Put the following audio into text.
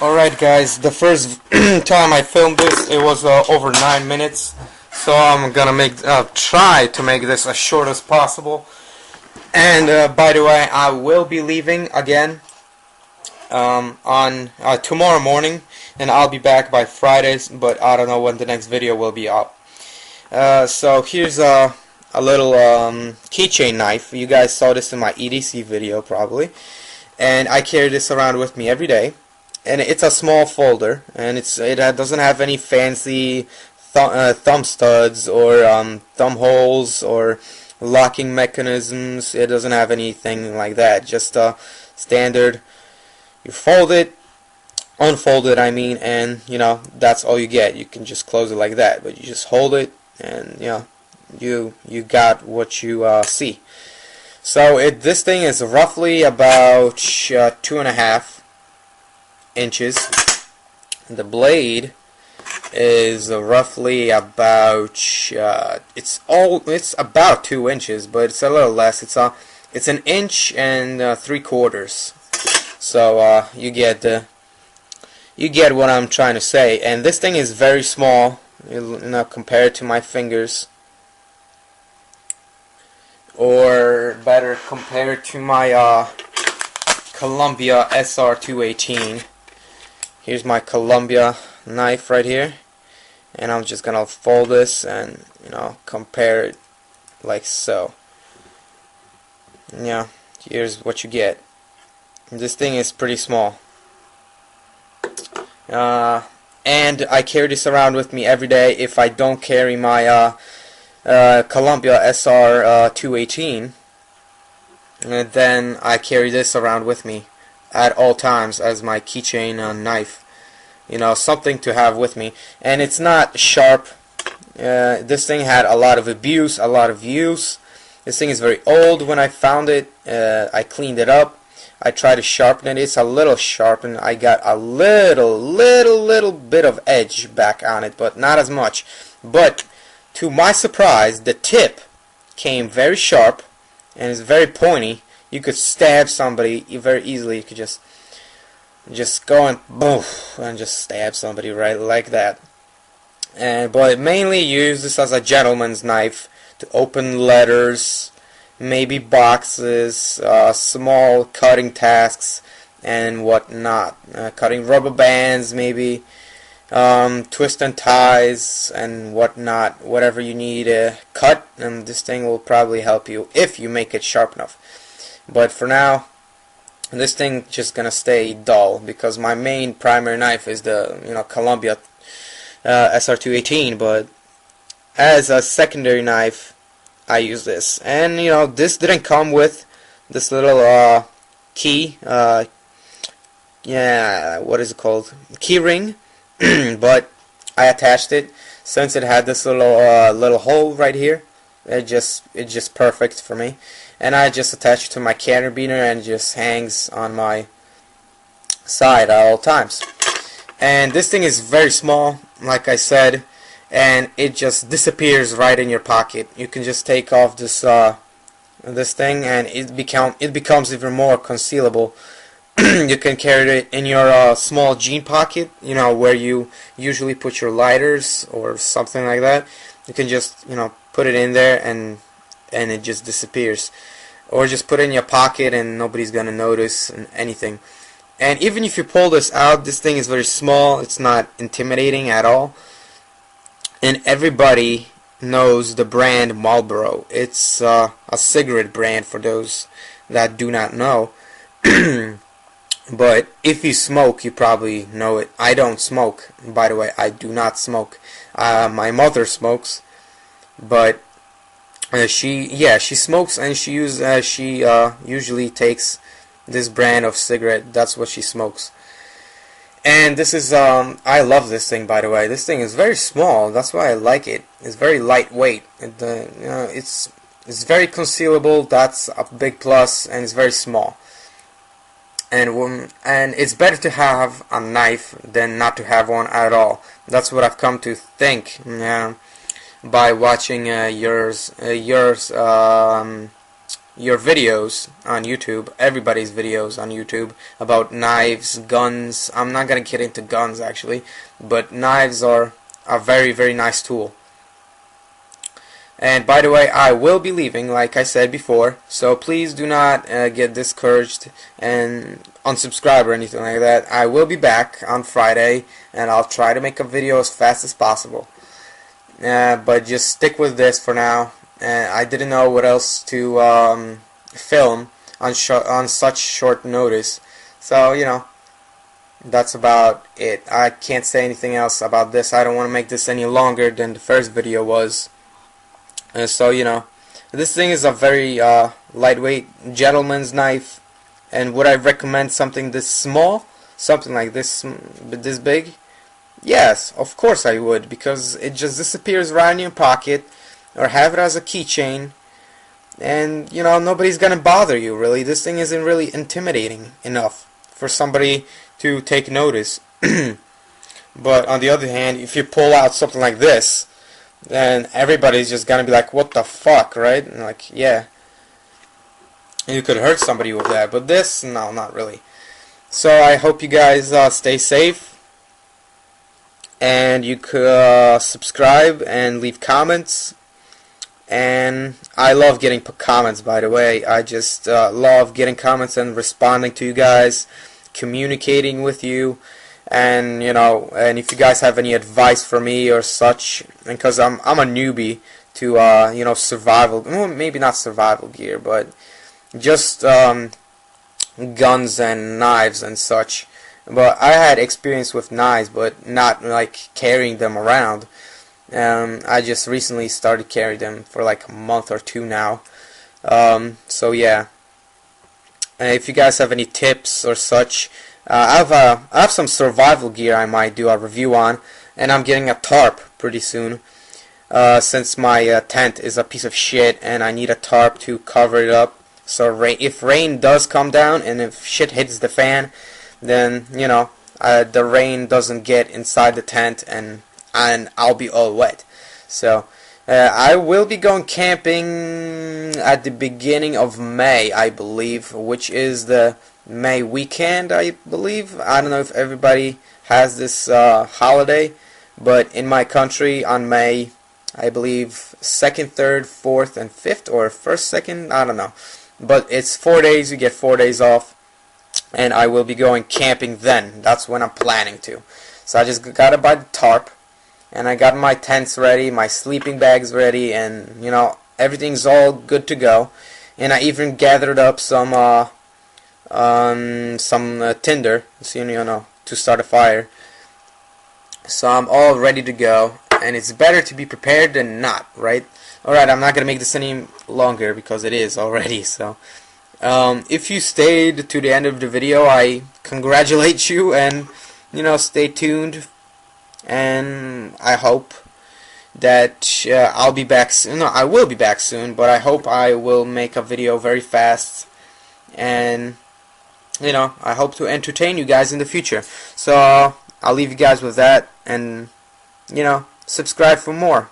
Alright guys, the first time I filmed this, it was over 9 minutes, so I'm gonna try to make this as short as possible. And by the way, I will be leaving again on tomorrow morning, and I'll be back by Fridays, but I don't know when the next video will be up. So here's a little keychain knife. You guys saw this in my EDC video probably, and I carry this around with me every day. And it's a small folder, and it doesn't have any fancy thumb studs or thumb holes or locking mechanisms. It doesn't have anything like that. Just standard. You fold it, unfold it, I mean, and that's all you get. You can just close it like that, but you just hold it, and you got what you see. So this thing is roughly about 2.5 inches. The blade is roughly about it's about 2 inches, but it's a little less. It's 1 inch and 3/4. So you get what I'm trying to say. And this thing is very small, compared to my fingers, or better, compared to my Columbia SR218. Here's my Columbia knife right here, and I'm just gonna fold this and compare it like so. Here's what you get. This thing is pretty small, and I carry this around with me every day. If I don't carry my Columbia SR218, then I carry this around with me at all times as my keychain knife. Something to have with me. And it's not sharp. This thing had a lot of abuse, a lot of use. This thing is very old. When I found it, I cleaned it up. I tried to sharpen it. It's a little sharpened. I got a little bit of edge back on it, but not as much. But to my surprise, the tip came very sharp and is very pointy. You could stab somebody very easily. You could just go and boom, and just stab somebody right like that. But mainly use this as a gentleman's knife to open letters, maybe boxes, small cutting tasks, and whatnot. Cutting rubber bands, maybe twist and ties and whatnot. Whatever you need to cut, and this thing will probably help you if you make it sharp enough. But for now, this thing just gonna stay dull, because my main primary knife is the Columbia SR218. But as a secondary knife, I use this. And this didn't come with this little key. What is it called? Key ring. But I attached it since it had this little hole right here. It's just perfect for me. And I just attach it to my carabiner, and it just hangs on my side at all times. And this thing is very small, like I said, and it just disappears right in your pocket. You can just take off this thing, and it becomes even more concealable. You can carry it in your small jean pocket, where you usually put your lighters or something like that. You can just put it in there, and it just disappears. Or just put it in your pocket and nobody's gonna notice anything. And even if you pull this out, this thing is very small. It's not intimidating at all. And everybody knows the brand Marlboro. It's a cigarette brand for those that do not know. But if you smoke, you probably know it. I don't smoke, by the way. I do not smoke. My mother smokes, but she smokes, and she usually takes this brand of cigarette. That's what she smokes. And this is I love this thing, by the way. This thing is very small. That's why I like it. It's very lightweight. It's very concealable. That's a big plus, and it's very small. And it's better to have a knife than not to have one at all. That's what I've come to think. by watching yours your videos on YouTube, everybody's videos on YouTube about knives, guns. I'm not gonna get into guns actually, but knives are a very, very nice tool. And by the way, I will be leaving, like I said before, so please do not get discouraged and unsubscribe or anything like that. I will be back on Friday, and I'll try to make a video as fast as possible. But just stick with this for now. I didn't know what else to film on such short notice, so you know, that's about it. I can't say anything else about this. I don't want to make this any longer than the first video was. So you know, this thing is a very lightweight gentleman's knife, and would I recommend something this small, something like this big? Yes, of course I would, because it just disappears right in your pocket, or have it as a keychain, and you know, nobody's gonna bother you really. This thing isn't really intimidating enough for somebody to take notice. But on the other hand, if you pull out something like this, then everybody's just gonna be like, what the fuck, right? And like, yeah, you could hurt somebody with that, but this, no, not really. So I hope you guys stay safe, and you could subscribe and leave comments. And I love getting comments, by the way. I just love getting comments and responding to you guys, communicating with you. And you know, and if you guys have any advice for me or such, because I'm a newbie to you know, survival, well, maybe not survival gear, but just guns and knives and such. But I had experience with knives, but not like carrying them around. I just recently started carrying them for like a month or two now. So yeah, if you guys have any tips or such, I have some survival gear I might do a review on, and I'm getting a tarp pretty soon, since my tent is a piece of shit and I need a tarp to cover it up. So if rain does come down and if shit hits the fan, then you know, the rain doesn't get inside the tent and I'll be all wet. So I will be going camping at the beginning of May, I believe, which is the May weekend, I believe. I don't know if everybody has this holiday, but in my country on May, I believe 2nd, 3rd, 4th, and 5th, or 1st, 2nd, I don't know. But it's 4 days, you get 4 days off, and I will be going camping then. That's when I'm planning to. So I just gotta buy the tarp, and I got my tents ready, my sleeping bags ready, and you know, everything's all good to go. And I even gathered up some tinder, so, you know, to start a fire. So I'm all ready to go, and it's better to be prepared than not, right? Alright, I'm not gonna make this any longer because it is already. So if you stayed to the end of the video, I congratulate you, and you know, stay tuned, and I hope that I'll be back soon. No, I will be back soon, but I hope I will make a video very fast, and you know, I hope to entertain you guys in the future. So I'll leave you guys with that, and you know, subscribe for more.